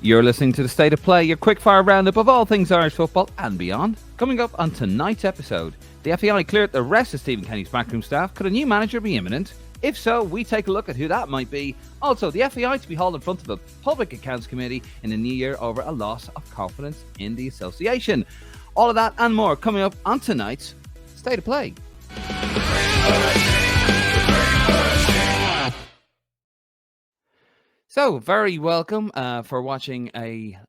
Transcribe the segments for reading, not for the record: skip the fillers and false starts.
You're listening to The State of Play, your quickfire roundup of all things Irish football and beyond. Coming up on tonight's episode, the FAI cleared the rest of Stephen Kenny's backroom staff. Could a new manager be imminent? If so, we take a look at who that might be. Also, the FAI to be hauled in front of a Public Accounts Committee in the new year over a loss of confidence in the association. All of that and more coming up on tonight's State of Play. So, very welcome for watching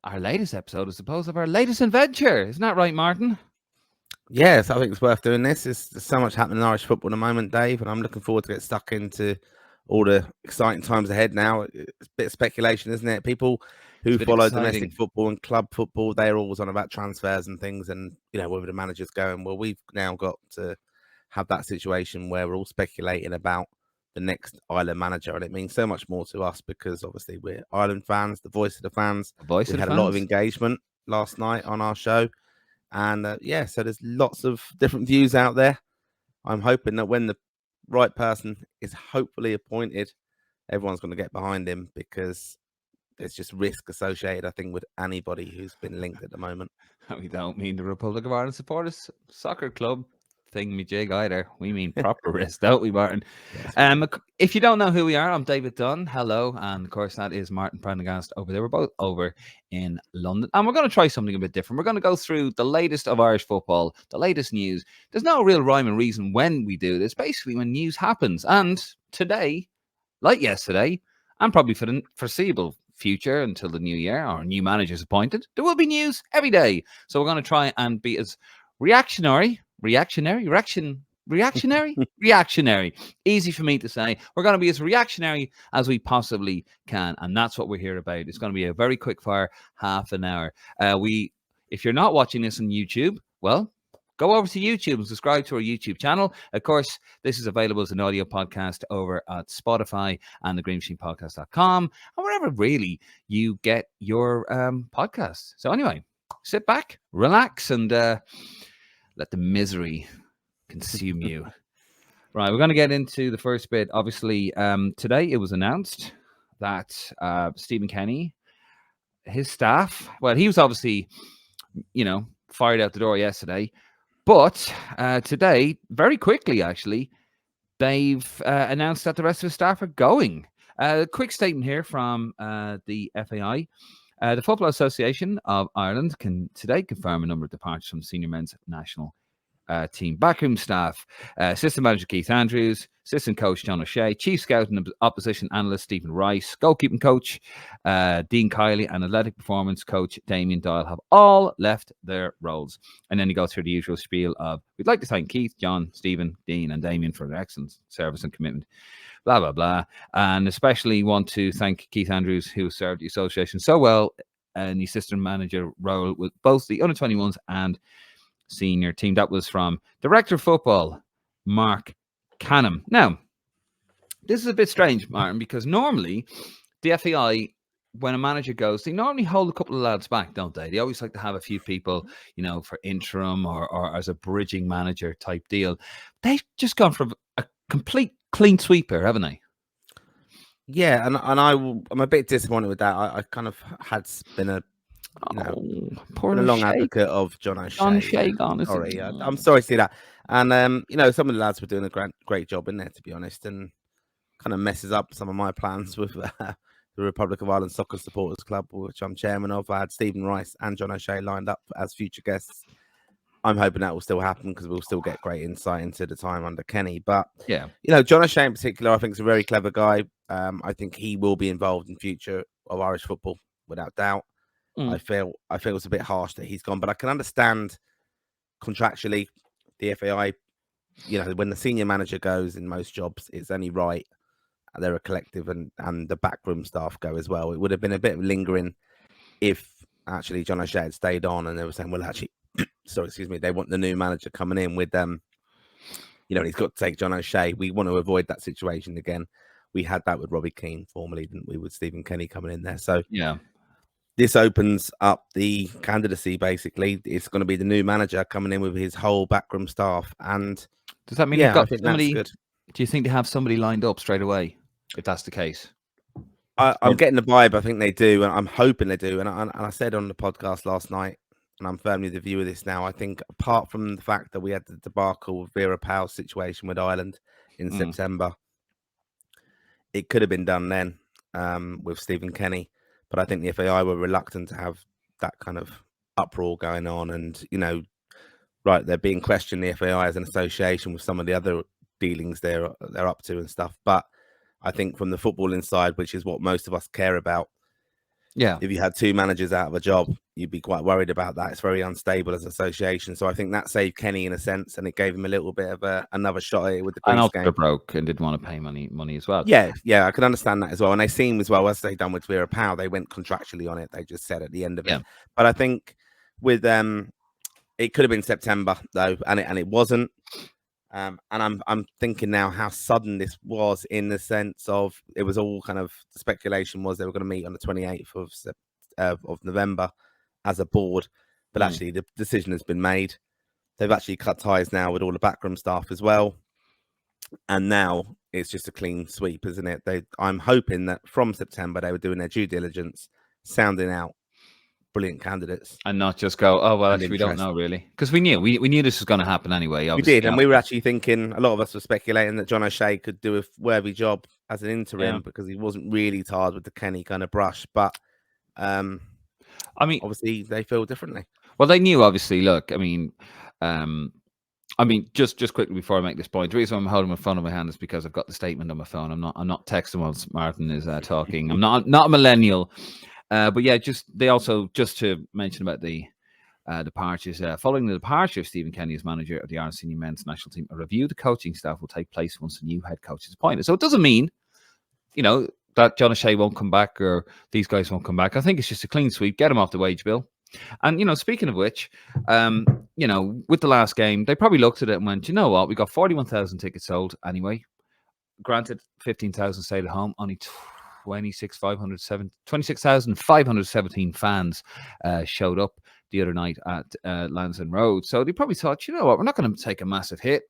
our latest episode, I suppose, of our latest adventure. Isn't that right, Martin? Yes, I think it's worth doing this. There's so much happening in Irish football at the moment, Dave, and I'm looking forward to get stuck into all the exciting times ahead now. It's a bit of speculation, isn't it? People who follow domestic football and club football, they're always on about transfers and things and, whether the manager's going. Well, we've now got to have that situation where we're all speculating about the next Ireland manager, and it means so much more to us because obviously we're Ireland fans, the voice of the fans. We had a lot of engagement last night on our show, and so there's lots of different views out there. I'm hoping that when the right person is hopefully appointed, everyone's going to get behind him because there's just risk associated, I think, with anybody who's been linked at the moment. We don't mean the Republic of Ireland Supporters Soccer Club thingamajig either. We mean proper risk, don't we, Martin? Yes. If you don't know who we are, I'm David Dunn. Hello. And of course, that is Martin Prendergast over there. We're both over in London. And we're going to try something a bit different. We're going to go through the latest of Irish football, the latest news. There's no real rhyme and reason when we do this, basically when news happens. And today, like yesterday, and probably for the foreseeable future until the new year or a new manager is appointed, there will be news every day. So we're going to try and be as reactionary. Easy for me to say. We're going to be as reactionary as we possibly can, and that's what we're here about. It's going to be a very quick fire half an hour. If you're not watching this on YouTube, well, go over to YouTube and subscribe to our YouTube channel. Of course, this is available as an audio podcast over at Spotify and thegreenmachinepodcast.com and wherever really you get your podcasts. So anyway, sit back, relax, and let the misery consume you. Right, we're going to get into the first bit. Obviously, today it was announced that Stephen Kenny, his staff, well, he was obviously, fired out the door yesterday. But today, very quickly, actually, they've announced that the rest of the staff are going. A quick statement here from the FAI. The Football Association of Ireland can today confirm a number of departures from senior men's national team backroom staff. Assistant manager Keith Andrews, assistant coach John O'Shea, chief scout and opposition analyst Stephen Rice, goalkeeping coach Dean Kiley, and athletic performance coach Damien Doyle have all left their roles. And then you go through the usual spiel of, we'd like to thank Keith, John, Stephen, Dean, and Damien for their excellent service and commitment. Blah, blah, blah. And especially want to thank Keith Andrews, who served the association so well in the assistant manager role with both the under-21s and senior team. That was from Director of Football, Mark Canham. Now, this is a bit strange, Martin, because normally the FAI, when a manager goes, they normally hold a couple of lads back, don't they? They always like to have a few people, for interim or as a bridging manager type deal. They've just gone for a complete clean sweeper, haven't they? Yeah, and I'm a bit disappointed with that. I kind of had been a long advocate of John O'Shea. John O'Shea gone. Sorry, I'm sorry to see that. And some of the lads were doing a great job in there, to be honest, and kind of messes up some of my plans with the Republic of Ireland Soccer Supporters Club, which I'm chairman of. I had Stephen Rice and John O'Shea lined up as future guests. I'm hoping that will still happen because we'll still get great insight into the time under Kenny. But yeah, John O'Shea in particular, I think is a very clever guy. I think he will be involved in future of Irish football without doubt. I feel it's a bit harsh that he's gone, but I can understand contractually the FAI. When the senior manager goes in most jobs, it's only right. They're a collective, and the backroom staff go as well. It would have been a bit of lingering if actually John O'Shea had stayed on, and they were saying, well, actually. They want the new manager coming in with he's got to take John O'Shea. We want to avoid that situation again. We had that with Robbie Keane formerly, didn't we, with Stephen Kenny coming in there. So yeah, this opens up the candidacy. Basically, it's going to be the new manager coming in with his whole backroom staff. And does that mean you've got somebody? Do you think they have somebody lined up straight away? If that's the case, I'm getting the vibe. I think they do, and I'm hoping they do. And I said on the podcast last night, and I'm firmly the view of this now. I think apart from the fact that we had the debacle with Vera Pauw's situation with Ireland in September, it could have been done then with Stephen Kenny. But I think the FAI were reluctant to have that kind of uproar going on, and right, they're being questioned, the FAI as an association, with some of the other dealings they're up to and stuff. But I think from the footballing side, which is what most of us care about, if you had two managers out of a job, you'd be quite worried about that. It's very unstable as an association. So I think that saved Kenny in a sense, and it gave him a little bit of another shot at it with the Greece game. And broke and didn't want to pay money as well. Yeah, I can understand that as well. And they seem as well, as they done with Vera Pauw, they went contractually on it. They just said at the end of it. But I think with it could have been September though, and it wasn't. And I'm thinking now how sudden this was, in the sense of it was all kind of, the speculation was they were going to meet on the 28th of November as a board, but actually the decision has been made. They've actually cut ties now with all the backroom staff as well, and now it's just a clean sweep, isn't it? I'm hoping that from September they were doing their due diligence, sounding out brilliant candidates, and not just go, oh well, actually we don't know really, because we knew this was going to happen anyway. Obviously. We did, and we were actually thinking, a lot of us were speculating that John O'Shea could do a worthy job as an interim because he wasn't really tired with the Kenny kind of brush. But I mean, obviously they feel differently. Well, they knew, obviously. Look, I mean, just quickly before I make this point, the reason I'm holding my phone in my hand is because I've got the statement on my phone. I'm not texting whilst Martin is talking. I'm not a millennial. But yeah, just to mention about the departures. Following the departure of Stephen Kenny as manager of the Ireland senior men's national team, a review of the coaching staff will take place once the new head coach is appointed. So it doesn't mean, that John O'Shea won't come back or these guys won't come back. I think it's just a clean sweep, get them off the wage bill. And, speaking of which, with the last game, they probably looked at it and went, you know what, we got 41,000 tickets sold anyway. Granted, 15,000 stayed at home, only 26,517 fans showed up the other night at Lansdowne Road. So they probably thought, you know what, we're not going to take a massive hit.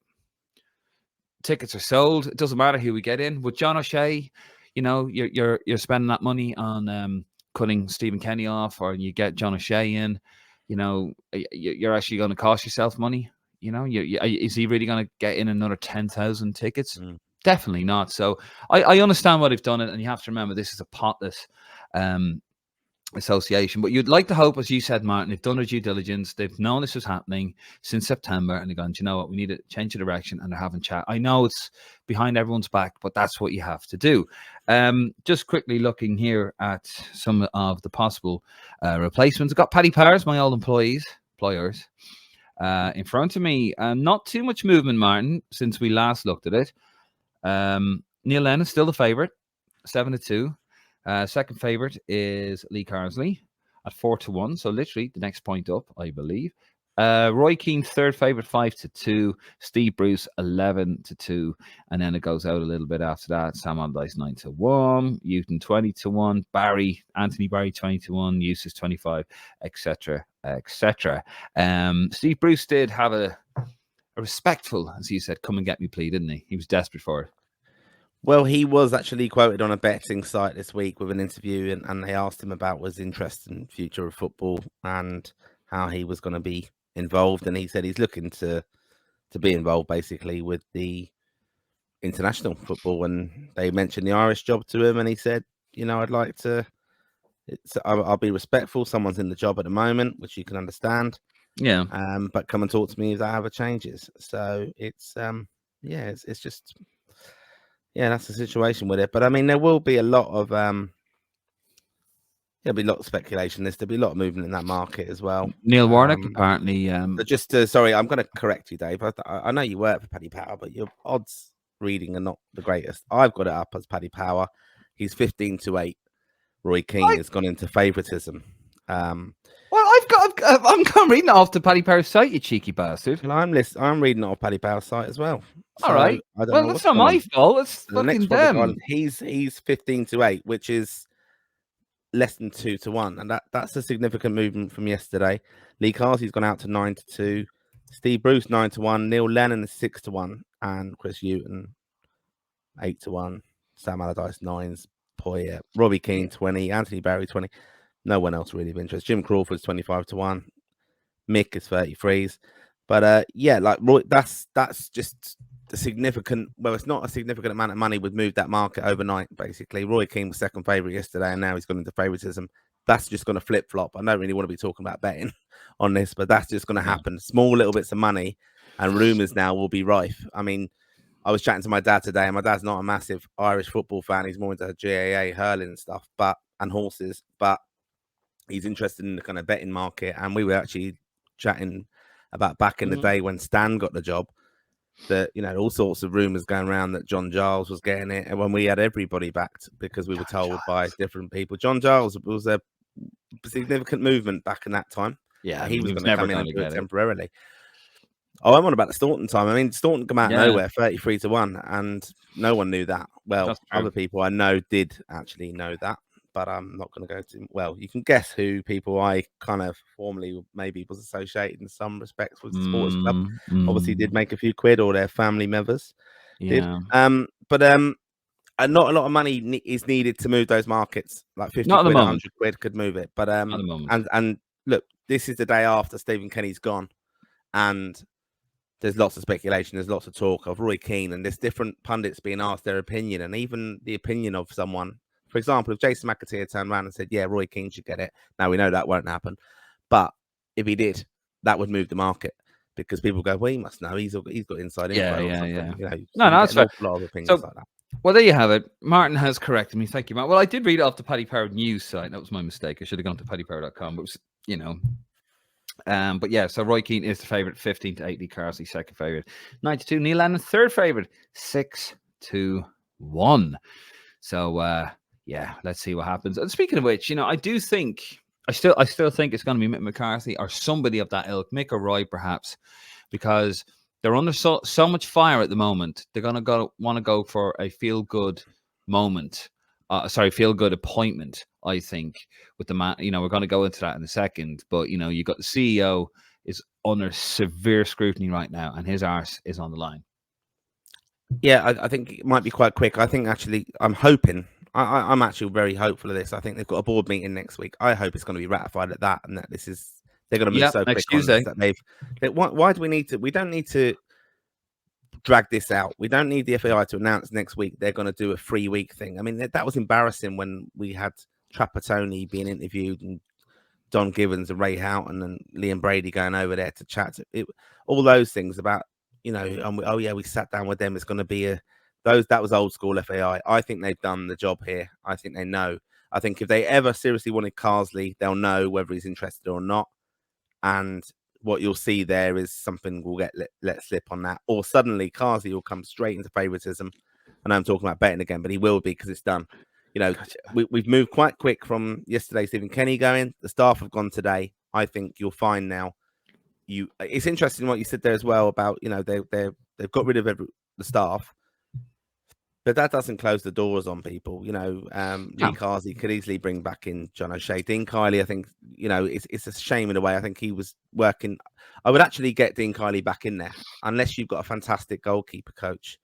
Tickets are sold. It doesn't matter who we get in. With John O'Shea, you're spending that money on cutting Stephen Kenny off, or you get John O'Shea in. You're actually going to cost yourself money. Is he really going to get in another 10,000 tickets? Definitely not. So I understand why they've done it, and you have to remember this is a potless association. But you'd like to hope, as you said, Martin, they've done their due diligence. They've known this was happening since September, and they're going, you know what, we need to change the direction, and they're having chat. I know it's behind everyone's back, but that's what you have to do. Just quickly looking here at some of the possible replacements. I've got Paddy Powers, my old employers, in front of me. Not too much movement, Martin, since we last looked at it. Neil Lennon still the favourite, 7-2. Second favourite is Lee Carsley at 4-1. So literally the next point up, I believe. Roy Keane, third favourite, 5-2. Steve Bruce, 11-2. And then it goes out a little bit after that. Sam Allardyce, 9-1. Newton, 20-1. Anthony Barry, 20-1. Eustace, 25, etc., etc. Steve Bruce did have a respectful, as you said, come and get me plea, didn't he? He was desperate for it. Well, he was actually quoted on a betting site this week with an interview, and they asked him about his interest in future of football and how he was going to be involved. And he said he's looking to be involved basically with the international football. And they mentioned the Irish job to him, and he said, I'd like to. I'll be respectful. Someone's in the job at the moment, which you can understand. Yeah. But come and talk to me if that ever changes. So it's it's just. Yeah, that's the situation with it. But I mean, there will be a lot of there'll be a lot of speculation. There'll be a lot of movement in that market as well. Neil Warnock apparently. But just sorry, I'm going to correct you, Dave. I know you work for Paddy Power, but your odds reading are not the greatest. I've got it up as Paddy Power. He's 15-8. Roy Keane has gone into favouritism. Well, I'm reading it off the Paddy Power site, you cheeky bastard. Well, I'm reading it off Paddy Power's site as well. All right. Well, that's not my fault. It's fucking them. He's 15-8, which is less than 2-1, and that's a significant movement from yesterday. Lee Carsley's gone out to 9-2. Steve Bruce 9-1. Neil Lennon is 6-1, and Chris Hughton 8-1. Sam Allardyce 9's Poyer, Robbie Keane 20, Anthony Barry 20. No one else really of interest. Jim Crawford's 25-1. Mick is 33s. But yeah, like Roy, that's just a significant. Well, it's not a significant amount of money would move that market overnight. Basically, Roy Keane was second favourite yesterday, and now he's gone into favouritism. That's just going to flip flop. I don't really want to be talking about betting on this, but that's just going to happen. Small little bits of money, and rumours now will be rife. I mean, I was chatting to my dad today, and my dad's not a massive Irish football fan. He's more into GAA hurling and stuff, and horses, but he's interested in the kind of betting market. And we were actually chatting about back in the day when Stan got the job, that, you know, all sorts of rumours going around that John Giles was getting it, and when we had everybody backed because we were told by different people. John Giles was a significant movement back in that time. Yeah, he was going to come in and do it temporarily. Oh, I'm on about the Staunton time. I mean, Staunton come out of nowhere, 33-1, and no one knew that. Well, other people I know did actually know that, but I'm not going to go to. Well, you can guess who people I kind of formerly maybe was associated in some respects with the sports club. Obviously, did make a few quid, or their family members did. But not a lot of money is needed to move those markets. Like 50 quid, 100 quid could move it. But and look, this is the day after Stephen Kenny's gone, and there's lots of speculation. There's lots of talk of Roy Keane, and there's different pundits being asked their opinion, and even the opinion of someone. For example, if Jason McAteer turned around and said, "Yeah, Roy Keane should get it," now we know that won't happen, but if he did, that would move the market, because people go, "Well, he must know. He's got inside info." Yeah. You know, no, that's fair. A lot of opinions like that. Well, there you have it. Martin has corrected me. Thank you, Martin. Well, I did read it off the Paddy Power news site. That was my mistake. I should have gone to paddypower.com, but it was, you know. But yeah, so Roy Keane is the favourite, 15-8. Carsley second favourite, 92. Neil Lennon third favourite, 6-1. So yeah, let's see what happens. And speaking of which, you know, I still think it's going to be Mick McCarthy or somebody of that ilk, Mick or Roy perhaps, because they're under so much fire at the moment. They're going to want to go for a feel good moment. Feel good appointment, I think, with the man. You know, we're going to go into that in a second, but, you know, you got the CEO is under severe scrutiny right now, and his arse is on the line. Yeah, I think it might be quite quick. I think actually, I'm hoping, I'm actually very hopeful of this. I think they've got a board meeting next week. I hope it's going to be ratified at that, and that they're going to move so quick on this that why do we need to? We don't need to drag this out. We don't need the FAI to announce next week they're going to do a 3-week thing. I mean, that was embarrassing when we had Trapattoni being interviewed, and Don Givens and Ray Houghton and Liam Brady going over there to chat. All those things about, you know, we sat down with them. It's going to be that was old school FAI. I think they've done the job here. I think they know. I think if they ever seriously wanted Carsley, they'll know whether he's interested or not. And what you'll see there is something will get let slip on that, or suddenly Carsley will come straight into favouritism. And I'm talking about betting again, but he will be, because it's done. You know, we've moved quite quick from yesterday. Stephen Kenny going, the staff have gone today. I think you'll find now. It's interesting what you said there as well about, you know, they've got rid of the staff, but that doesn't close the doors on people. You know, Lee Carsley could easily bring back in John O'Shea. Dean Kiley, I think, you know, it's a shame in a way. I think he was working. I would actually get Dean Kiley back in there, unless you've got a fantastic goalkeeper coach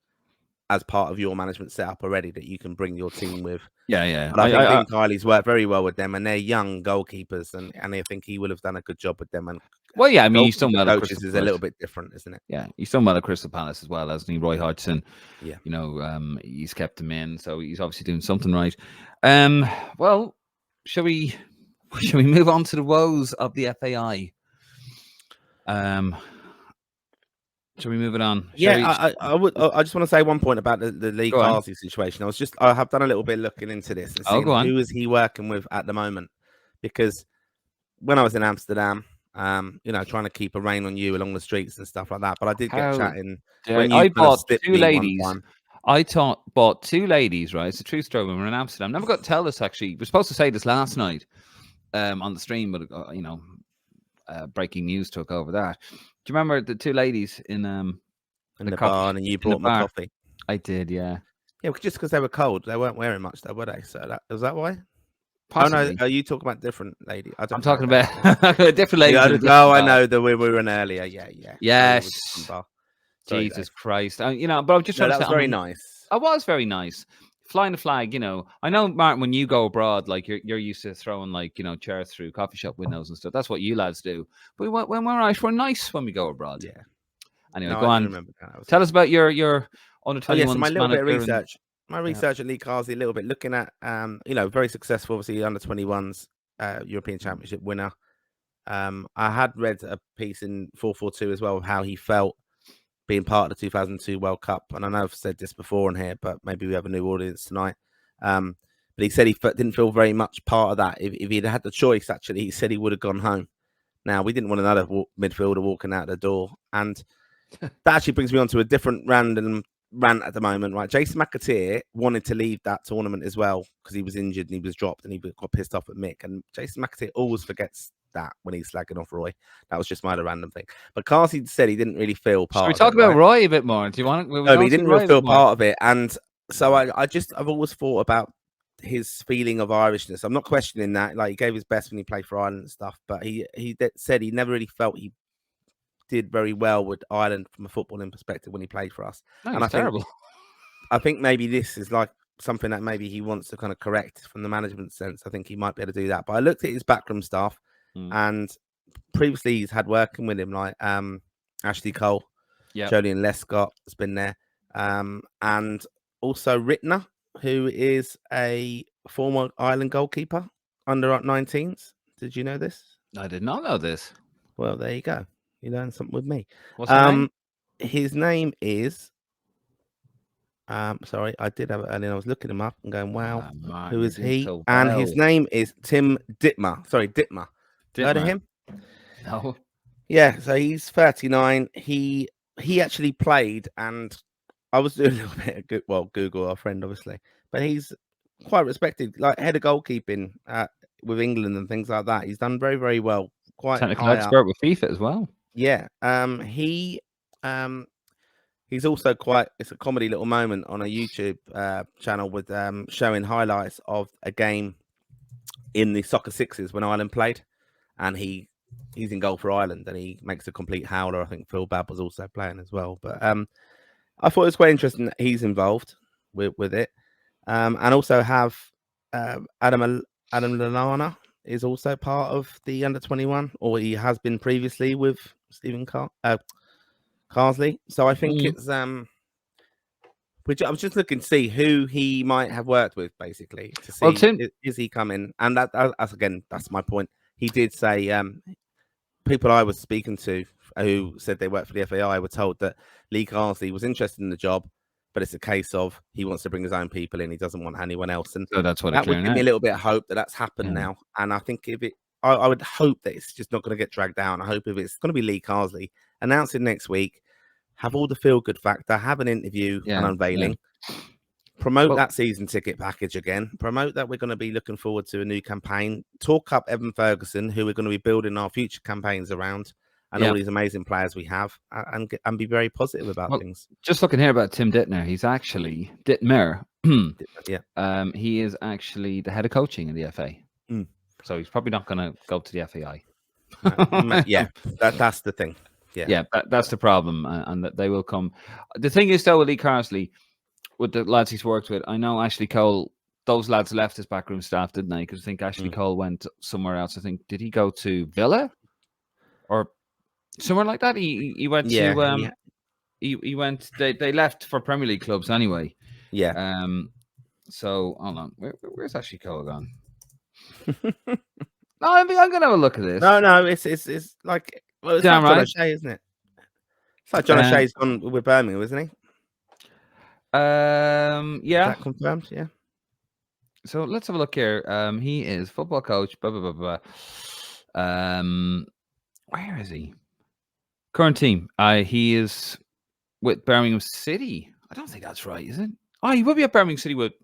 as part of your management setup already that you can bring your team with. Yeah. But I think Dean Kiley's worked very well with them, and they're young goalkeepers, and I think he will have done a good job with them. And well, yeah, I mean, he's done well at coaches is a little bit different, isn't it? Yeah, he's done well at Crystal Palace as well, hasn't he? Roy Hodgson. Yeah, you know, he's kept him in, so he's obviously doing something right. Well, shall we move on to the woes of the FAI? Shall we move it on? I would. I just want to say one point about the Lee Carsley situation. I have done a little bit looking into this and seeing who is he working with at the moment, because when I was in Amsterdam, you know, trying to keep a rein on you along the streets and stuff like that. But I did get chatting. I bought two ladies. I bought two ladies, right? It's a true story. When we were in Amsterdam, never got to tell this actually. We were supposed to say this last night on the stream, but you know, breaking news took over that. Do you remember the two ladies in the bar, and you brought my coffee? I did, yeah. Yeah, just because they were cold, they weren't wearing much, though, were they? So was that why? Possibly. Oh no, are you talking about different lady? I'm talking about a different lady. I know that we were in earlier. Yeah. Yes. Jesus Christ! You know, but I'm just trying to say, that was very nice. I was very nice. flying the flag, I know, Martin, when you go abroad, like you're used to throwing like, chairs through coffee shop windows and stuff. That's what you lads do. But when we're Irish, we're nice when we go abroad. Yeah. Anyway, No, go I do on. remember that. That was Tell good. us about your under Oh yeah, so my 21s little bit of manager. research. My research at Lee Carsley, a little bit looking at, very successful, obviously under 21s European Championship winner. I had read a piece in 442 as well of how he felt being part of the 2002 World Cup, and I know I've said this before in here, but maybe we have a new audience tonight. But he said he didn't feel very much part of that. If he'd had the choice, actually, he said he would have gone home. Now, we didn't want another midfielder walking out the door, and that actually brings me on to a different random rant at the moment, right? Jason McAteer wanted to leave that tournament as well because he was injured and he was dropped, and he got pissed off at Mick. And Jason McAteer always forgets that when he's slagging off Roy. That was just my other random thing. But Carsley said he didn't really feel part Should we of talk it. about Right? Roy a bit more? Do you want to? No, but he didn't really feel part of it. And so I've always thought about his feeling of Irishness. I'm not questioning that. Like, he gave his best when he played for Ireland and stuff, but he said he never really felt he did very well with Ireland from a footballing perspective when he played for us. No, and terrible. I think maybe this is like something that maybe he wants to kind of correct from the management sense. I think he might be able to do that. But I looked at his backroom staff, and previously he's had working with him like Ashley Cole, Jolien Lescott has been there, and also Rittner, who is a former Ireland goalkeeper under 19s. Did you know this? I did not know this. Well, there you go. You learned something with me. What's his name? His name is. Sorry, I did have it, and then I was looking him up and going, "Wow, who is he?" So and his name is Tim Dittmer. Sorry, Dittmer. Heard of him? No. Yeah, so he's 39. He actually played, and I was doing a little bit of Google, our friend, obviously, but he's quite respected, like head of goalkeeping with England and things like that. He's done very, very well. Quite technical expert with FIFA as well. Yeah. He's also it's a comedy little moment on a YouTube channel with showing highlights of a game in the Soccer Sixes when Ireland played, and he's in goal for Ireland and he makes a complete howler. I think Phil Babb was also playing as well, but I thought it was quite interesting that he's involved with it, and also have Adam Lallana is also part of the under 21, or he has been previously with Stephen Carsley. So I think it's which I was just looking to see who he might have worked with, basically, to see is he coming. And that's again, that's my point. He did say people I was speaking to who said they worked for the FAI were told that Lee Carsley was interested in the job, but it's a case of he wants to bring his own people in. He doesn't want anyone else, and so that's what that would give me a little bit of hope that that's happened now. And I think I would hope that it's just not going to get dragged down. I hope if it's going to be Lee Carsley, announce it next week, have all the feel-good factor, have an interview and unveiling, promote that season ticket package again, promote that we're going to be looking forward to a new campaign, talk up Evan Ferguson, who we're going to be building our future campaigns around, and all these amazing players we have, and be very positive about things. Just looking here about Tim Dittmer, he's actually Dittmer. He is actually the head of coaching in the FA. So he's probably not going to go to the FAI. That's the thing. That's the problem, and that they will come. The thing is, though, with Lee Carsley, with the lads he's worked with, I know Ashley Cole, those lads left his backroom staff, didn't they? Because I think Ashley Cole went somewhere else. I think, did he go to Villa or somewhere like that? He went to he went. They left for Premier League clubs anyway. So hold on, where's Ashley Cole gone? No, I'm gonna have a look at this. No, it's like, well, it's like John O'Shea, isn't it? It's like John O'Shea's gone with Birmingham, isn't he? Yeah. Is that confirmed? Yeah. So let's have a look here. He is football coach. Blah, blah, blah, blah. Where is he? Current team. He is with Birmingham City. I don't think that's right, is it? Oh, he will be at Birmingham City with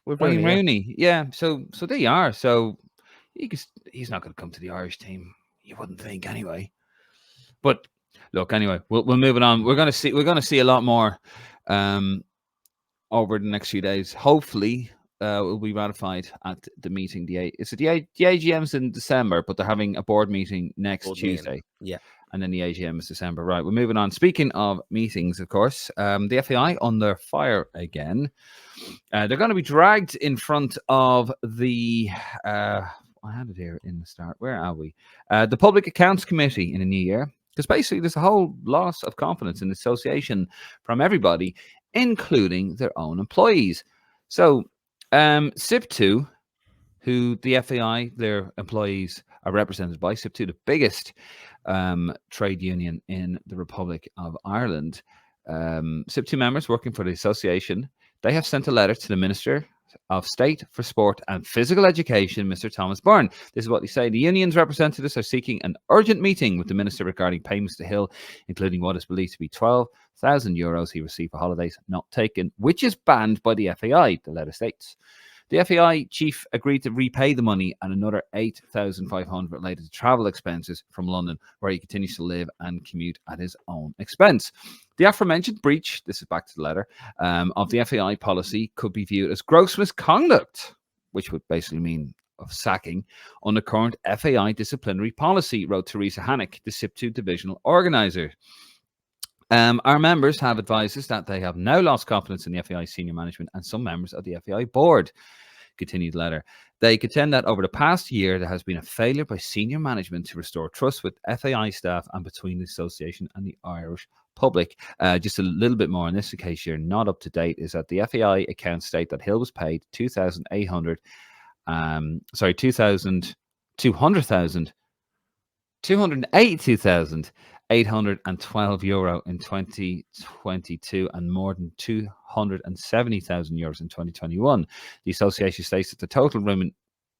Wayne Rooney. Yeah. So there you are. So he's not going to come to the Irish team. You wouldn't think, anyway. But look, anyway, we'll move it on. We're going to see a lot more over the next few days. Hopefully, will be ratified at the meeting. The AGM's in December, but they're having a board meeting next Tuesday. Yeah. and then the AGM is December. Right, we're moving on. Speaking of meetings, of course, the FAI under fire again. They're going to be dragged in front of the. I had it here in the start. Where are we? The Public Accounts Committee in the new year. Because basically, there's a whole loss of confidence in the association from everybody, including their own employees. So, SIP2, who the FAI, their employees are represented by SIP2, the biggest trade union in the Republic of Ireland. SIP2 members working for the association, they have sent a letter to the Minister of State for Sport and Physical Education, Mr. Thomas Byrne. This is what they say. The union's representatives are seeking an urgent meeting with the Minister regarding payments to Hill, including what is believed to be €12,000 he received for holidays not taken, which is banned by the FAI, the letter states. The FAI chief agreed to repay the money and another $8,500 related to travel expenses from London, where he continues to live and commute at his own expense. The aforementioned breach, this is back to the letter, of the FAI policy could be viewed as gross misconduct, which would basically mean of sacking, under current FAI disciplinary policy, wrote Teresa Hannock, the SIP2 divisional organiser. Our members have advised us that they have now lost confidence in the FAI senior management and some members of the FAI board. Continued letter. They contend that over the past year, there has been a failure by senior management to restore trust with FAI staff and between the association and the Irish public. Just a little bit more on this, in case you're not up to date, is that the FAI accounts state that Hill was paid €200,000 €282,812 in 2022 and more than €270,000 in 2021. The association states that the total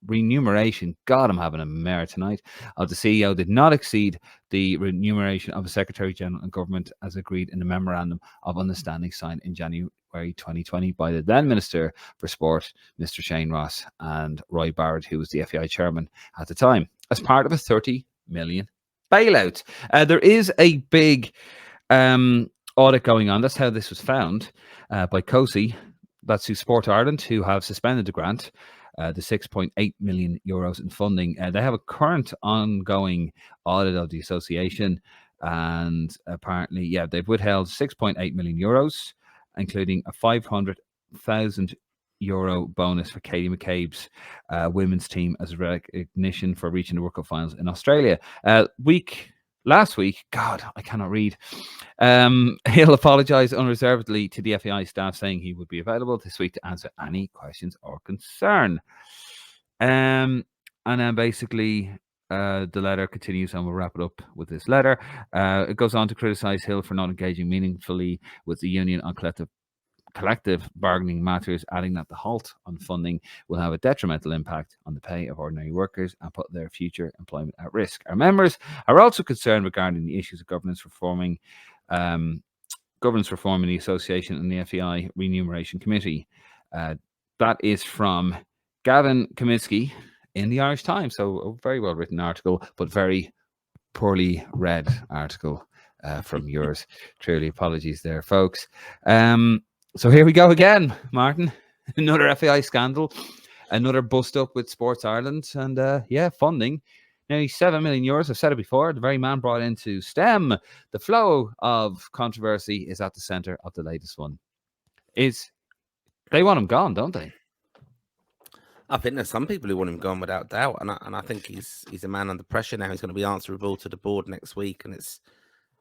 remuneration, God, I'm having a mare tonight, of the CEO did not exceed the remuneration of the Secretary General and Government as agreed in the Memorandum of Understanding signed in January 2020 by the then Minister for Sport, Mr. Shane Ross, and Roy Barrett, who was the FAI chairman at the time, as part of a £30 million bailout. There is a big audit going on. That's how this was found by COSI. That's who Sport Ireland, who have suspended the grant, the €6.8 million in funding. They have a current ongoing audit of the association, and apparently, they've withheld €6.8 million, including a €500,000 bonus for Katie McCabe's women's team as a recognition for reaching the World Cup finals in Australia. Last week, God, I cannot read. He'll apologise unreservedly to the FAI staff, saying he would be available this week to answer any questions or concern. And then basically, the letter continues, and we'll wrap it up with this letter. It goes on to criticise Hill for not engaging meaningfully with the union on collective bargaining matters, adding that the halt on funding will have a detrimental impact on the pay of ordinary workers and put their future employment at risk. Our members are also concerned regarding the issues of governance reform in the association and the FAI Remuneration Committee. That is from Gavin Kaminsky in the Irish Times. So a very well written article, but very poorly read article from yours. Truly, apologies there, folks. So here we go again, Martin. Another FAI scandal, another bust up with Sports Ireland, and funding. Nearly €7 million. I've said it before. The very man brought in to stem the flow of controversy is at the centre of the latest one. They want him gone, don't they? I think there's some people who want him gone without doubt, and I think he's a man under pressure now. He's going to be answerable to the board next week, and it's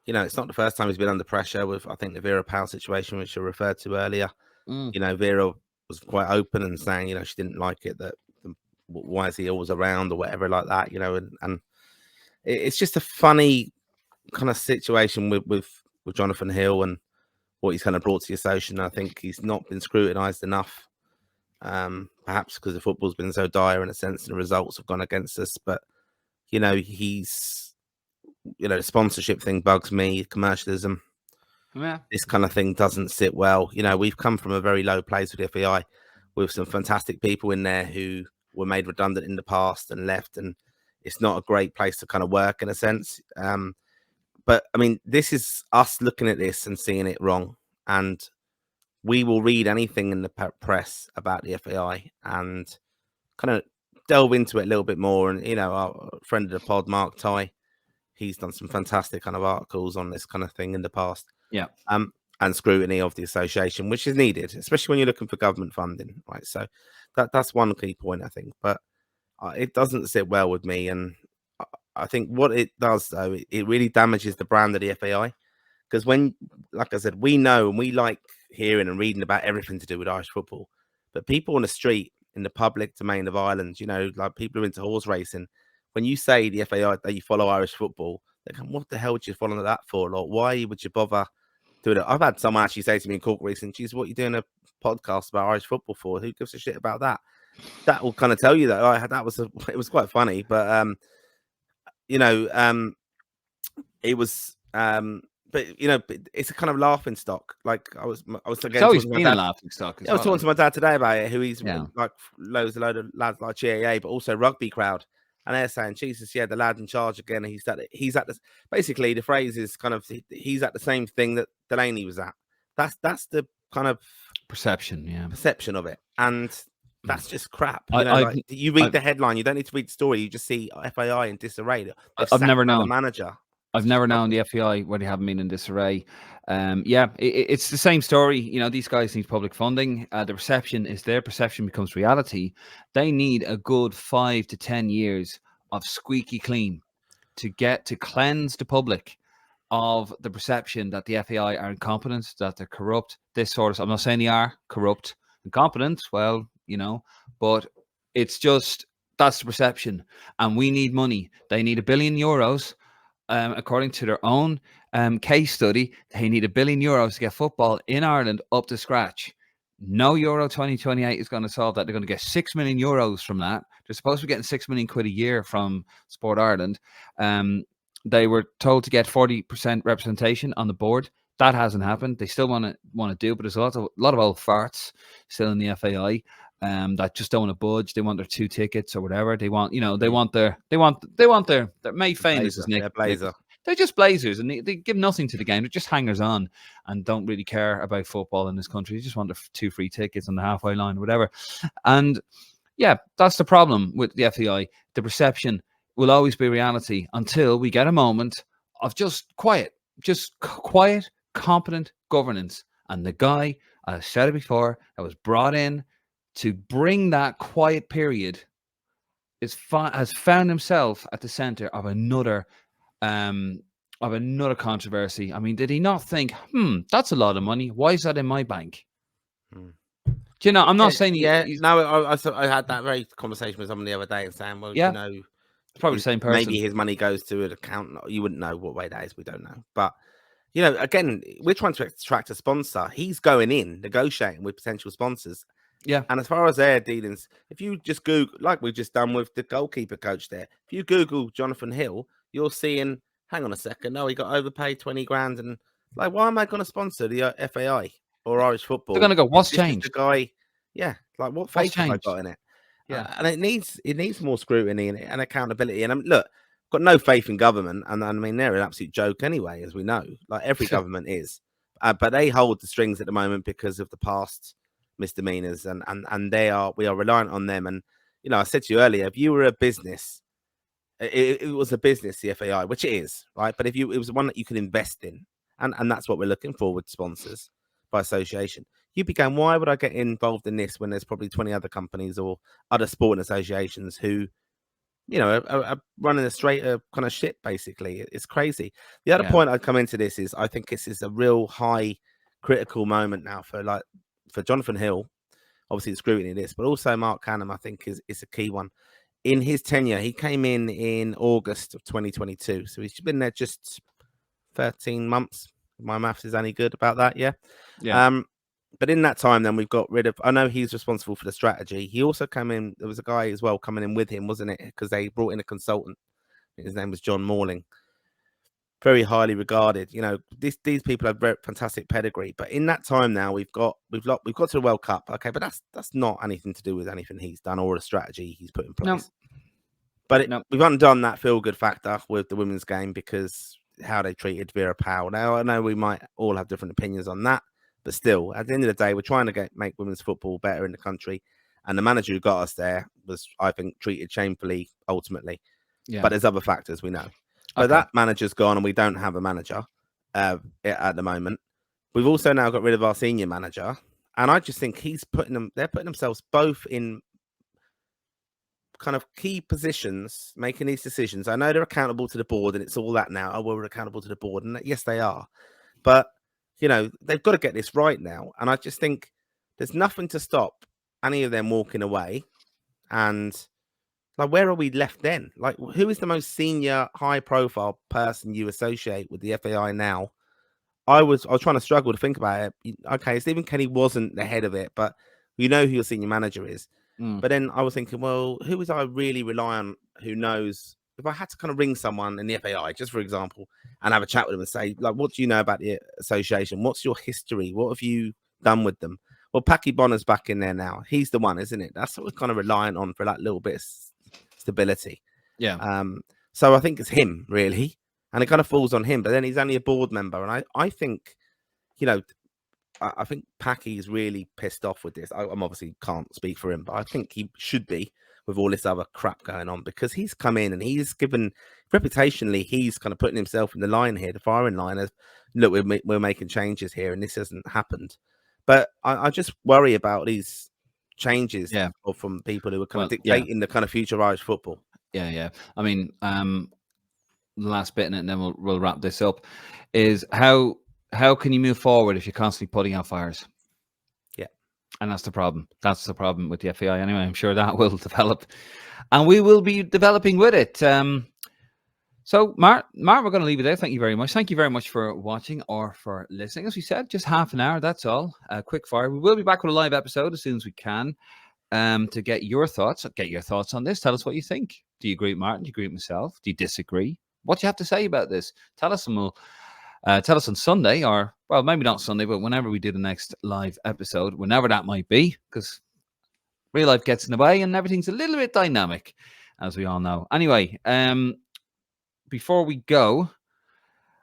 not the first time he's been under pressure with, I think, the Vera Powell situation, which I referred to earlier. Vera was quite open and saying, she didn't like it, that why is he always around or whatever like that, and it's just a funny kind of situation with Jonathan Hill and what he's kind of brought to the association. I think he's not been scrutinised enough, perhaps because the football's been so dire in a sense and the results have gone against us. But, he's... the sponsorship thing bugs me, commercialism. Yeah. This kind of thing doesn't sit well. We've come from a very low place with FAI with some fantastic people in there who were made redundant in the past and left, and it's not a great place to kind of work in a sense. But I mean, this is us looking at this and seeing it wrong, and we will read anything in the press about the FAI and kind of delve into it a little bit more. And our friend of the pod, Mark Ty, he's done some fantastic kind of articles on this kind of thing in the past. Yeah. And scrutiny of the association, which is needed, especially when you're looking for government funding, right? So that's one key point, I think. But it doesn't sit well with me, and I think what it does, though, it really damages the brand of the FAI. Because when, like I said, we know and we like hearing and reading about everything to do with Irish football, but people on the street, in the public domain of Ireland, like people who are into horse racing, when you say the FAI that you follow Irish football, they go, what the hell would you follow that for? Like, why would you bother doing it? I've had someone actually say to me in Cork recently, geez, what are you doing a podcast about Irish football for? Who gives a shit about that? That will kind of tell you that it was quite funny, but it was but it's a kind of laughing stock. Like I was again, It's always talking to been my a dad. laughing stock. I was talking to my dad today about it, who he's Yeah. like loads of lads like GAA, but also rugby crowd. And they're saying, Jesus, yeah, the lad in charge again. He's at the basically the phrase is kind of he's at the same thing that Delaney was at. That's the kind of perception of it. And that's just crap. You read the headline, you don't need to read the story, you just see FAI in disarray. I've never known the manager. I've never known the FAI where they haven't been in disarray. It's the same story. These guys need public funding. The perception is their perception becomes reality. They need a good 5 to 10 years of squeaky clean to cleanse the public of the perception that the FAI are incompetent, that they're corrupt. This sort of. I'm not saying they are corrupt, incompetent. Well, but it's just that's the perception, and we need money. They need €1 billion. According to their own case study, they need €1 billion to get football in Ireland up to scratch. No Euro 2028 is going to solve that. They're going to get €6 million from that. They're supposed to be getting £6 million a year from Sport Ireland. They were told to get 40% representation on the board. That hasn't happened. They still want to do, but there's a lot of old farts still in the FAI. That just don't want to budge. They want their 2 tickets or whatever. They want, they want their made famous as Nick. Blazer. They're just blazers, and they give nothing to the game. They're just hangers on and don't really care about football in this country. They just want their 2 free tickets on the halfway line or whatever. And yeah, that's the problem with the FAI. The perception will always be reality until we get a moment of just quiet, competent governance. And the guy, I said it before, that was brought in to bring that quiet period has found himself at the center of another controversy. I mean, did he not think, that's a lot of money. Why is that in my bank? Do I'm not saying I had that very conversation with someone the other day and saying, well, it's probably the same person. Maybe his money goes to an account. You wouldn't know what way that is. We don't know. But again, we're trying to attract a sponsor. He's going in negotiating with potential sponsors. Yeah. And as far as their dealings, if you just Google, like we've just done with the goalkeeper coach there, if you Google Jonathan Hill, you're seeing, hang on a second, no, he got overpaid 20 grand. And like, why am I going to sponsor the FAI or Irish football? They're going to go, what's changed? The guy, like what faith have I got in it? Yeah. And it needs more scrutiny and accountability. And look, I've got no faith in government. And I mean, they're an absolute joke anyway, as we know, like every government is. But they hold the strings at the moment because of the past misdemeanors, and we are reliant on them. And I said to you earlier, if you were a business, it was a business, the FAI, which it is, right? But it was one that you could invest in, and that's what we're looking for with sponsors by association. You'd be going, why would I get involved in this when there's probably 20 other companies or other sporting associations who are running a straight kind of shit, basically. It's crazy. The other point I'd come into this is I think this is a real high critical moment now for Jonathan Hill, obviously the scrutiny of this, but also Mark Canham, I think, is a key one. In his tenure, he came in August of 2022. So he's been there just 13 months. My maths is any good about that, yeah? Yeah. But in that time, then we've got rid of, I know he's responsible for the strategy. He also came in, there was a guy as well coming in with him, wasn't it? Because they brought in a consultant. His name was John Morling. Very highly regarded. These people have very fantastic pedigree. But in that time now, we've got to the World Cup. Okay, but that's not anything to do with anything he's done or a strategy he's put in place. No. But we've undone that feel-good factor with the women's game because how they treated Vera Pauw. Now, I know we might all have different opinions on that, but still, at the end of the day, we're trying to make women's football better in the country. And the manager who got us there was, I think, treated shamefully ultimately. Yeah. But there's other factors we know. But Okay. that manager's gone, and we don't have a manager at the moment. We've also now got rid of our senior manager, and I just think they're putting themselves both in kind of key positions, making these decisions. I know they're accountable to the board, and it's all that now. Oh, well, we're accountable to the board, and yes, they are. But they've got to get this right now, and I just think there's nothing to stop any of them walking away. And like, where are we left then? Like, who is the most senior, high-profile person you associate with the FAI now? I was trying to struggle to think about it. Okay, Stephen Kenny wasn't the head of it, but who your senior manager is. But then I was thinking, well, who was I really rely on who knows? If I had to kind of ring someone in the FAI, just for example, and have a chat with them and say, like, what do you know about the association? What's your history? What have you done with them? Well, Packy Bonner's back in there now. He's the one, isn't it? That's what we're kind of reliant on for that little bit of stability. Yeah. So I think it's him, really. And it kind of falls on him, but then he's only a board member. And I think, I think Packy is really pissed off with this. I'm obviously can't speak for him, but I think he should be with all this other crap going on, because he's come in and he's given, reputationally, he's kind of putting himself in the line here, the firing line of, look, we're making changes here and this hasn't happened. But I just worry about these changes from people who are kind of dictating the kind of future of Irish football. Yeah. I mean, the last bit in it, and then we'll wrap this up, is how can you move forward if you're constantly putting out fires? Yeah. And that's the problem. That's the problem with the FAI anyway. I'm sure that will develop, and we will be developing with it. So, Mark, we're going to leave it there. Thank you very much. Thank you very much for watching or for listening. As we said, just half an hour, that's all. Quick fire. We will be back with a live episode as soon as we can, to get your thoughts. Get your thoughts on this. Tell us what you think. Do you agree with Martin? Do you agree with myself? Do you disagree? What do you have to say about this? Tell us, and we'll tell us on Sunday, or, well, maybe not Sunday, but whenever we do the next live episode, whenever that might be, because real life gets in the way and everything's a little bit dynamic, as we all know. Anyway, before we go,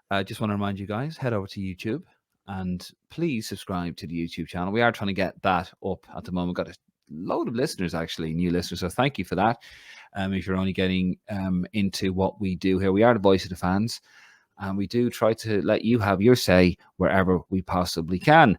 I just want to remind you guys, head over to YouTube and please subscribe to the YouTube channel. We are trying to get that up at the moment. Got a load of listeners, actually, new listeners, so thank you for that. If you're only getting into what we do here, we are the voice of the fans, and we do try to let you have your say wherever we possibly can.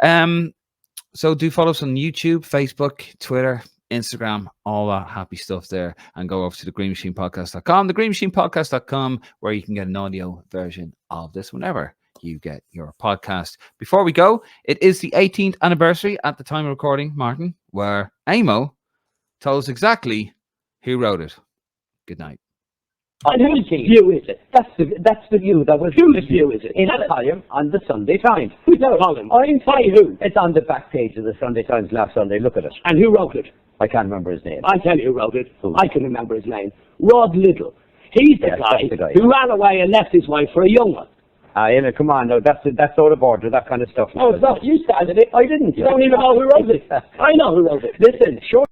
So do follow us on YouTube, Facebook, Twitter, Instagram, all that happy stuff there, and go over to thegreenmachinepodcast.com, thegreenmachinepodcast.com, where you can get an audio version of this whenever you get your podcast. Before we go, it is the 18th anniversary at the time of recording, Martin, where Amo told us exactly who wrote it. Good night. And whose view is it? That's the view that was whose view is it? In a column on the Sunday Times. Who's that column? By who? It's on the back page of the Sunday Times last Sunday. Look at it. And who wrote it? I can't remember his name. I'll tell you who wrote it. Who? I can remember his name. Rod Little. He's the guy who ran away and left his wife for a young one. Come on, no, that's out of order, that kind of stuff. No, it's not. You started it. I didn't. You don't even know who wrote it. I know who wrote it. Listen, sure.